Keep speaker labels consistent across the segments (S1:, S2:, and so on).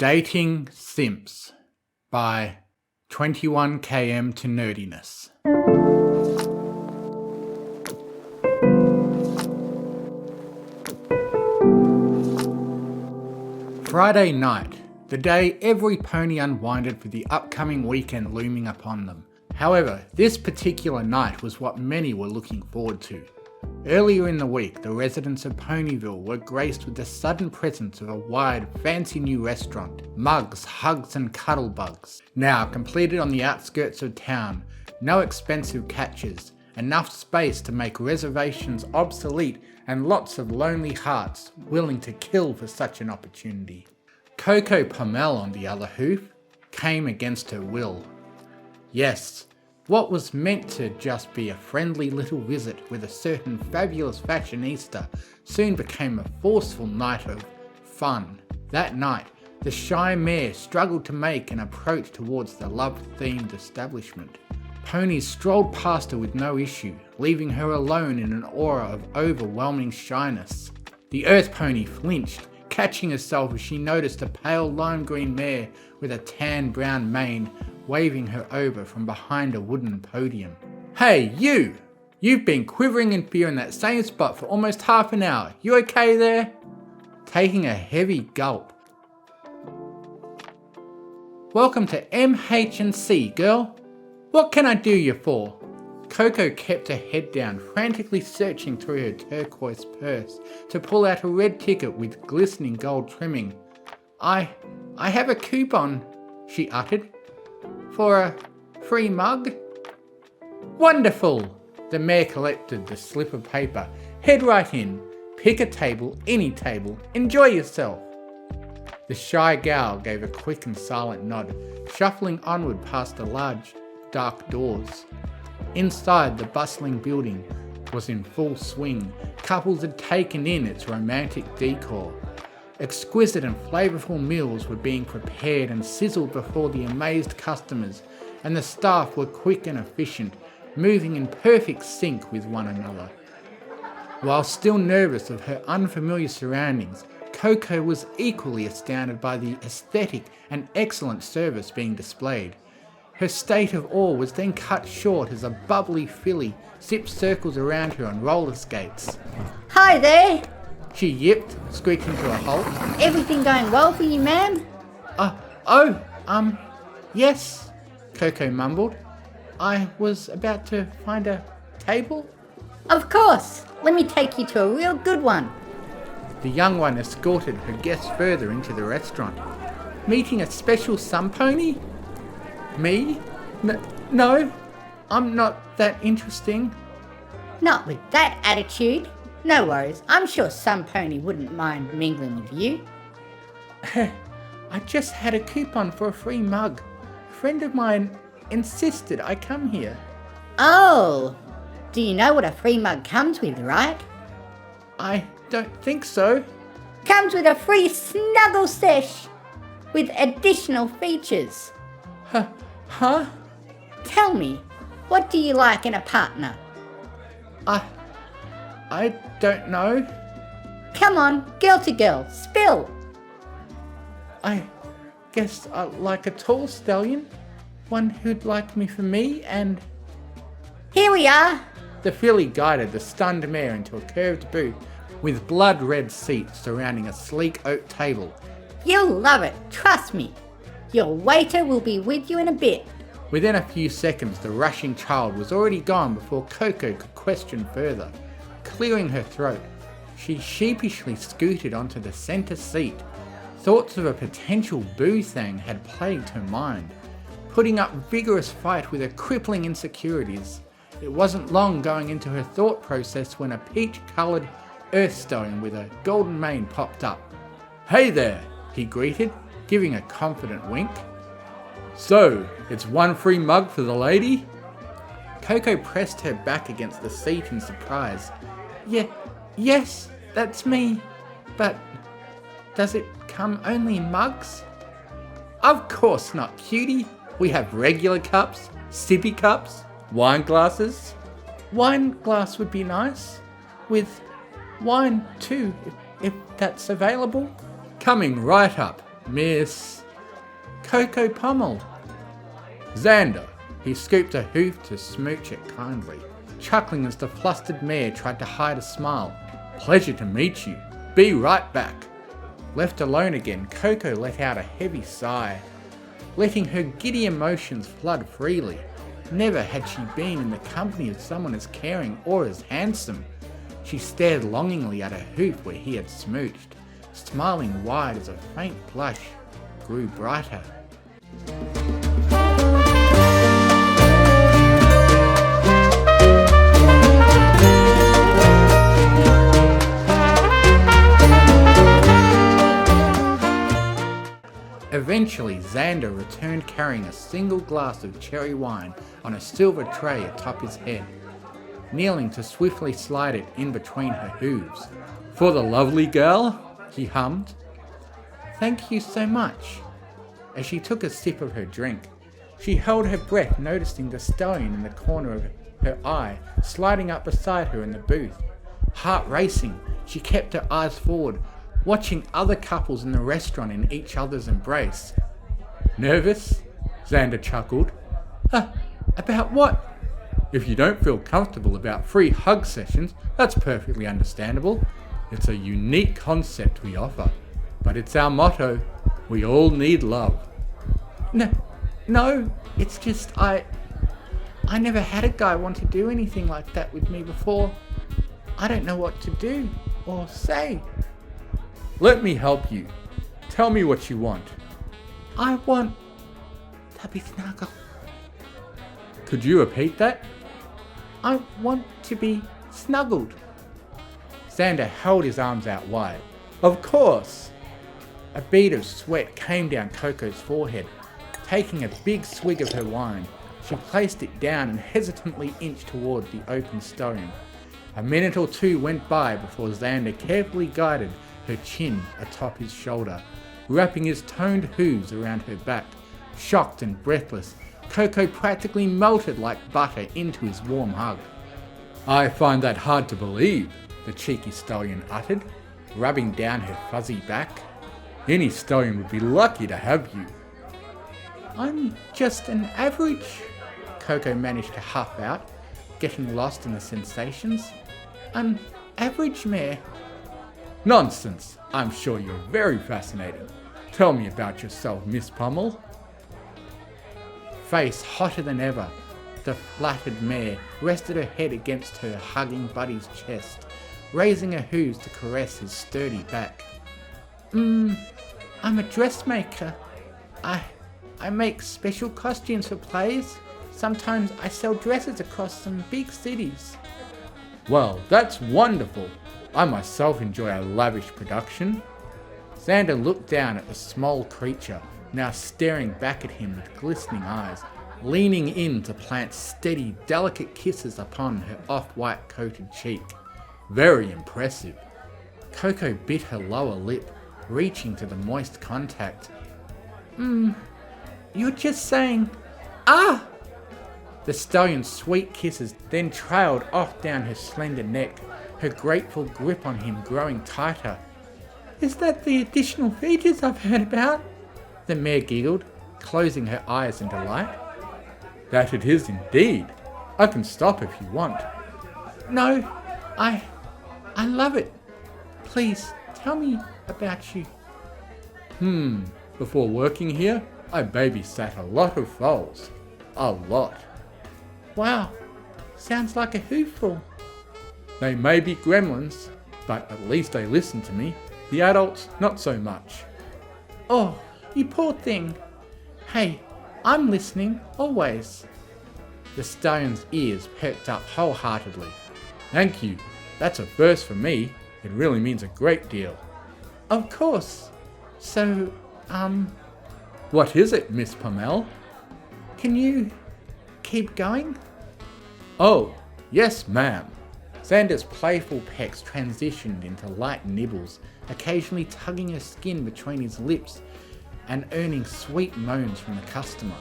S1: Dating Simps by 21km to Nerdiness. Friday night, the day every pony unwinded for the upcoming weekend looming upon them. However, this particular night was what many were looking forward to. Earlier in the week, the residents of Ponyville were graced with the sudden presence of a wide, fancy new restaurant, Mugs, Hugs and Cuddle Bugs. Now completed on the outskirts of town, no expensive catches, enough space to make reservations obsolete and lots of lonely hearts willing to kill for such an opportunity. Coco Pommel, on the other hoof, came against her will. Yes, what was meant to just be a friendly little visit with a certain fabulous fashionista soon became a forceful night of fun. That night, the shy mare struggled to make an approach towards the love-themed establishment. Ponies strolled past her with no issue, leaving her alone in an aura of overwhelming shyness. The earth pony flinched, catching herself as she noticed a pale lime green mare with a tan brown mane waving her over from behind a wooden podium. "Hey, you! You've been quivering in fear in that same spot for almost half an hour. You okay there?" Taking a heavy gulp. "Welcome to MH&C, girl. What can I do you for?" Coco kept her head down, frantically searching through her turquoise purse to pull out a red ticket with glistening gold trimming. I have a coupon," she uttered. "For a free mug?" "Wonderful!" The mayor collected the slip of paper. "Head right in. Pick a table, any table. Enjoy yourself." The shy gal gave a quick and silent nod, shuffling onward past the large, dark doors. Inside, the bustling building was in full swing. Couples had taken in its romantic decor. Exquisite and flavourful meals were being prepared and sizzled before the amazed customers, and the staff were quick and efficient, moving in perfect sync with one another. While still nervous of her unfamiliar surroundings, Coco was equally astounded by the aesthetic and excellent service being displayed. Her state of awe was then cut short as a bubbly filly zipped circles around her on roller skates.
S2: "Hi there!
S1: She yipped, squeaking to a halt.
S2: Everything going well for you, ma'am?"
S1: Yes," Coco mumbled. "I was about to find a table."
S2: "Of course. Let me take you to a real good one."
S1: The young one escorted her guests further into the restaurant. "Meeting a special sun pony?" "Me? No, I'm not that interesting."
S2: "Not with that attitude. No worries. I'm sure some pony wouldn't mind mingling with you."
S1: "I just had a coupon for a free mug. A friend of mine insisted I come here."
S2: "Oh, do you know what a free mug comes with, right?"
S1: "I don't think so."
S2: "Comes with a free snuggle sesh with additional features."
S1: Huh?
S2: "Tell me, what do you like in a partner?"
S1: I don't know."
S2: "Come on, girl to girl, spill."
S1: "I guess I like a tall stallion. One who'd like me for me and..."
S2: "Here we are."
S1: The filly guided the stunned mare into a curved booth with blood-red seats surrounding a sleek oak table.
S2: "You'll love it, trust me. Your waiter will be with you in a bit."
S1: Within a few seconds, the rushing child was already gone before Coco could question further. Clearing her throat, she sheepishly scooted onto the centre seat. Thoughts of a potential boo-thang had plagued her mind, putting up vigorous fight with her crippling insecurities. It wasn't long going into her thought process when a peach-coloured earthstone with a golden mane popped up. "Hey there," he greeted, giving a confident wink. "So, it's one free mug for the lady?" Coco pressed her back against the seat in surprise. Yes, that's me. But does it come only in mugs?" "Of course not, cutie. We have regular cups, sippy cups, wine glasses." "Wine glass would be nice. With wine too, if that's available." "Coming right up. Miss Coco Pommel. Xander. He scooped a hoof to smooch it kindly, chuckling as the flustered mare tried to hide a smile. Pleasure to meet you. Be right back. Left alone again, Coco let out a heavy sigh, letting her giddy emotions flood freely. Never had she been in the company of someone as caring or as handsome. She stared longingly at her hoof where he had smooched, smiling wide as a faint blush grew brighter. Eventually, Xander returned carrying a single glass of cherry wine on a silver tray atop his head, kneeling to swiftly slide it in between her hooves. For the lovely girl, he hummed. Thank you so much. As she took a sip of her drink, she held her breath, noticing the stallion in the corner of her eye sliding up beside her in the booth. Heart racing, she kept her eyes forward, watching other couples in the restaurant in each other's embrace. Nervous? Xander chuckled. About what? If you don't feel comfortable about free hug sessions, that's perfectly understandable. It's a unique concept we offer, but it's our motto. We all need love. No, it's just I never had a guy want to do anything like that with me before. I don't know what to do or say. Let me help you. Tell me what you want. I want to be snuggled. Could you repeat that? I want to be snuggled. Xander held his arms out wide. Of course. A bead of sweat came down Coco's forehead. Taking a big swig of her wine, she placed it down and hesitantly inched toward the open stallion. A minute or two went by before Xander carefully guided her chin atop his shoulder, wrapping his toned hooves around her back. Shocked and breathless, Coco practically melted like butter into his warm hug. I find that hard to believe, the cheeky stallion uttered, rubbing down her fuzzy back. Any stallion would be lucky to have you. I'm just an average, Coco managed to huff out, getting lost in the sensations. An average mare. Nonsense! I'm sure you're very fascinating. Tell me about yourself, Miss Pommel. Face hotter than ever, the flattered mare rested her head against her hugging buddy's chest, raising her hooves to caress his sturdy back. I'm a dressmaker. I make special costumes for plays. Sometimes I sell dresses across some big cities. Well, that's wonderful. I myself enjoy a lavish production. Xander looked down at the small creature, now staring back at him with glistening eyes, leaning in to plant steady, delicate kisses upon her off-white coated cheek. Very impressive. Coco bit her lower lip, reaching to the moist contact. You're just saying, ah! The stallion's sweet kisses then trailed off down her slender neck, her grateful grip on him growing tighter. Is that the additional features I've heard about? The mare giggled, closing her eyes in delight. That it is indeed. I can stop if you want. No, I love it. Please, tell me about you. Before working here, I babysat a lot of foals. A lot. Wow, sounds like a hooful. They may be gremlins, but at least they listen to me. The adults, not so much. Oh, you poor thing. Hey, I'm listening, always. The stallion's ears perked up wholeheartedly. Thank you. That's a first for me. It really means a great deal. Of course. So, What is it, Miss Pommel? Can you keep going? Oh, yes, ma'am. Xander's playful pecks transitioned into light nibbles, occasionally tugging her skin between his lips and earning sweet moans from the customer.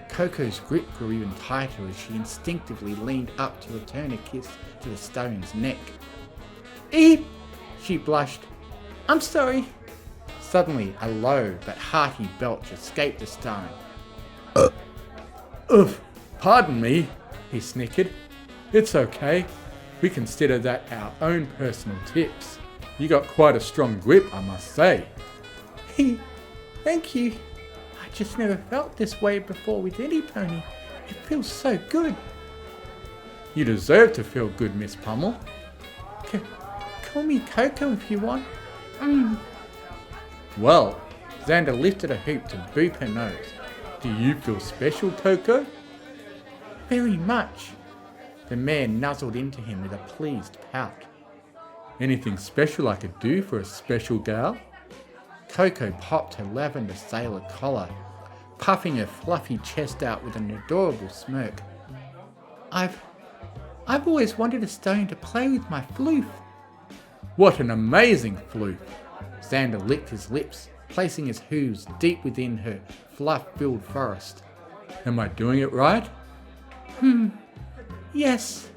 S1: Coco's grip grew even tighter as she instinctively leaned up to return a kiss to the stallion's neck. Eep! She blushed. I'm sorry. Suddenly, a low but hearty belch escaped the stone. Oof, pardon me, he snickered. It's okay. We consider that our own personal tips. You got quite a strong grip, I must say.
S3: Thank you. I just never felt this way before with any pony. It feels so good.
S1: You deserve to feel good, Miss Pummel.
S3: Call me Coco if you want.
S1: Well, Xander lifted a hoop to boop her nose. Do you feel special, Coco?
S3: Very much.
S1: The mare nuzzled into him with a pleased pout. Anything special I could do for a special gal? Coco popped her lavender sailor collar, puffing her fluffy chest out with an adorable smirk.
S3: I've always wanted a stone to play with my floof.
S1: What an amazing floof! Xander licked his lips, placing his hooves deep within her fluff-filled forest. Am I doing it right?
S3: Yes.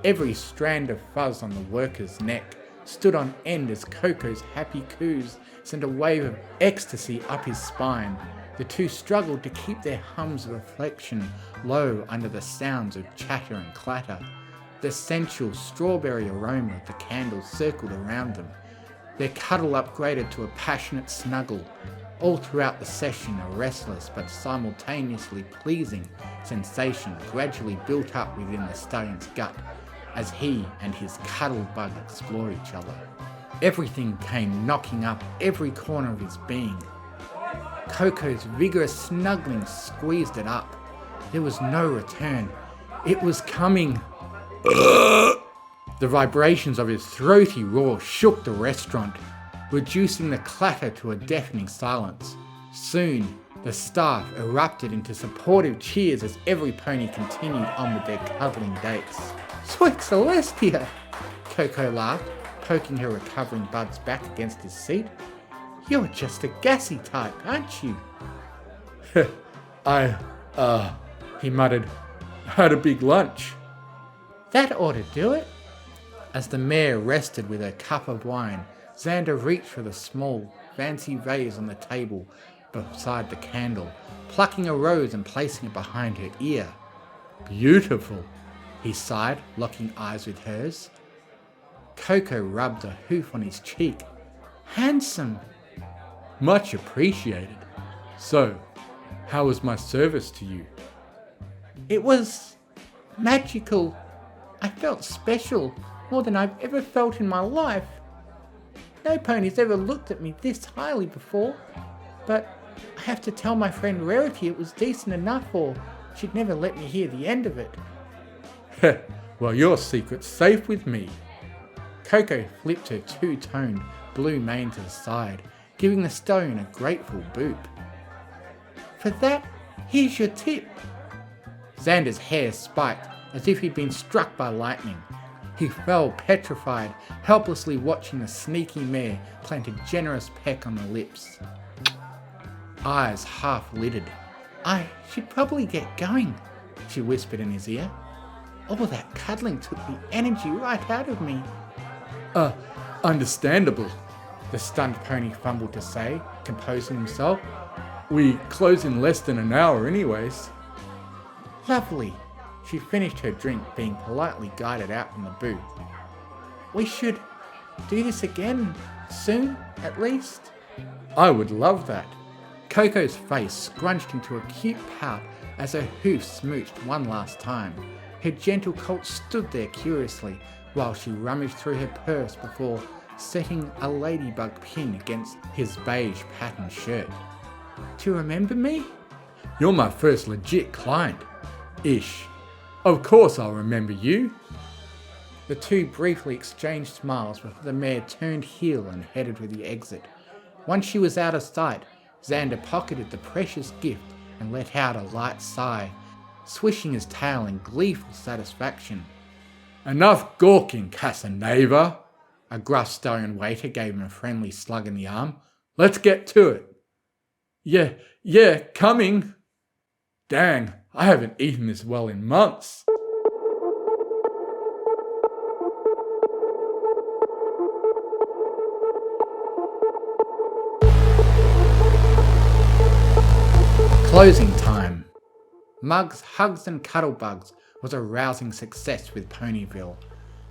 S1: Every strand of fuzz on the worker's neck stood on end as Coco's happy coos sent a wave of ecstasy up his spine. The two struggled to keep their hums of reflection low under the sounds of chatter and clatter. The sensual strawberry aroma of the candles circled around them. Their cuddle upgraded to a passionate snuggle. All throughout the session, a restless but simultaneously pleasing sensation gradually built up within the stallion's gut as he and his cuddle bug explore each other. Everything came knocking up every corner of his being. Coco's vigorous snuggling squeezed it up. There was no return. It was coming. The vibrations of his throaty roar shook the restaurant, reducing the clatter to a deafening silence. Soon, the staff erupted into supportive cheers as every pony continued on with their cuddling dates.
S3: Sweet Celestia!
S1: Coco laughed, poking her recovering buds back against his seat.
S3: You're just a gassy type, aren't you?
S1: He muttered, had a big lunch.
S3: That ought to do it.
S1: As the mare rested with her cup of wine, Xander reached for the small, fancy vase on the table beside the candle, plucking a rose and placing it behind her ear. Beautiful, he sighed, locking eyes with hers. Coco rubbed a hoof on his cheek.
S3: Handsome.
S1: Much appreciated. So, how was my service to you?
S3: It was magical. I felt special, more than I've ever felt in my life. No pony's ever looked at me this highly before, but I have to tell my friend Rarity it was decent enough or she'd never let me hear the end of it.
S1: Well, your secret's safe with me. Coco flipped her two-toned blue mane to the side, giving the stone a grateful boop.
S3: For that, here's your tip.
S1: Xander's hair spiked as if he'd been struck by lightning. He fell petrified, helplessly watching the sneaky mare plant a generous peck on the lips. Eyes half-lidded.
S3: I should probably get going, she whispered in his ear. All that cuddling took the energy right out of me.
S1: Understandable, the stunned pony fumbled to say, composing himself. We close in less than an hour anyways.
S3: Lovely.
S1: She finished her drink, being politely guided out from the booth.
S3: We should do this again, soon, at least.
S1: I would love that. Coco's face scrunched into a cute pout as her hoof smooched one last time. Her gentle colt stood there curiously while she rummaged through her purse before setting a ladybug pin against his beige patterned shirt.
S3: Do you remember me?
S1: You're my first legit client. Ish. Of course I'll remember you. The two briefly exchanged smiles before the mare turned heel and headed for the exit. Once she was out of sight, Xander pocketed the precious gift and let out a light sigh, swishing his tail in gleeful satisfaction. Enough gawking, Casanova! A gruff stallion waiter gave him a friendly slug in the arm. Let's get to it. Yeah, coming. Dang, I haven't eaten this well in months. Closing time. Mugs, Hugs and Cuddle Bugs was a rousing success with Ponyville.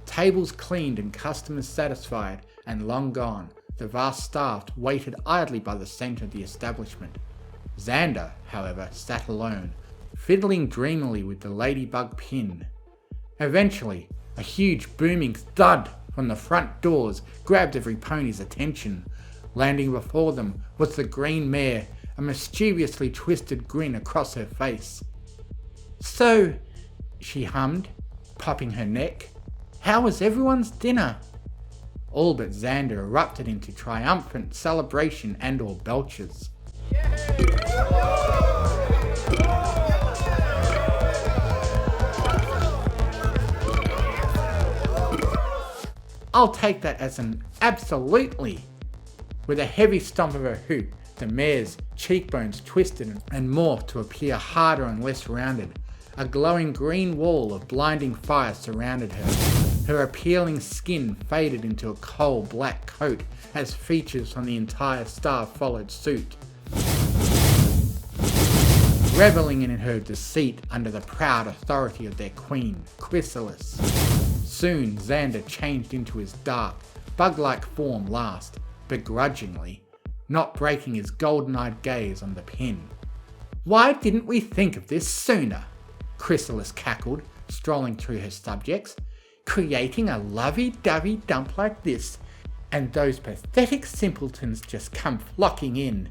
S1: Tables cleaned and customers satisfied, and long gone, the vast staff waited idly by the centre of the establishment. Xander, however, sat alone, fiddling dreamily with the ladybug pin. Eventually, a huge booming thud from the front doors grabbed every pony's attention. Landing before them was the green mare, a mischievously twisted grin across her face.
S3: "So," she hummed, popping her neck, "how was everyone's dinner?"
S1: All but Xander erupted into triumphant celebration and or belches.
S3: "I'll take that as an absolutely." With a heavy stomp of her hoop, the mare's cheekbones twisted and morphed to appear harder and less rounded. A glowing green wall of blinding fire surrounded her. Her appealing skin faded into a coal black coat as features from the entire staff followed suit. Reveling in her deceit under the proud authority of their queen, Chrysalis. Soon Xander changed into his dark, bug-like form last, begrudgingly, not breaking his golden-eyed gaze on the pin.
S1: "Why didn't we think of this sooner?" Chrysalis cackled, strolling through her subjects. "Creating a lovey-dovey dump like this, and those pathetic simpletons just come flocking in.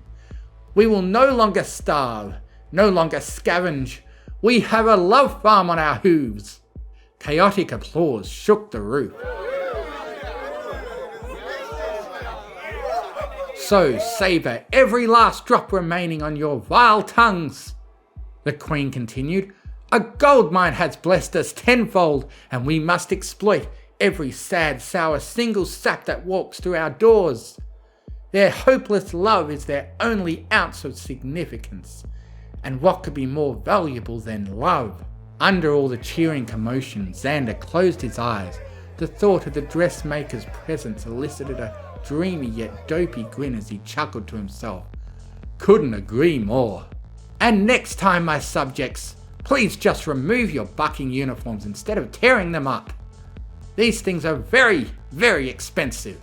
S1: We will no longer starve, no longer scavenge. We have a love farm on our hooves." Chaotic applause shook the roof. "So savour every last drop remaining on your vile tongues," the Queen continued. "A gold mine has blessed us tenfold, and we must exploit every sad, sour single sap that walks through our doors. Their hopeless love is their only ounce of significance, and what could be more valuable than love?" Under all the cheering commotion, Xander closed his eyes. The thought of the dressmaker's presence elicited a dreamy yet dopey grin as he chuckled to himself. "Couldn't agree more. And next time, my subjects, please just remove your bucking uniforms instead of tearing them up. These things are very, very expensive."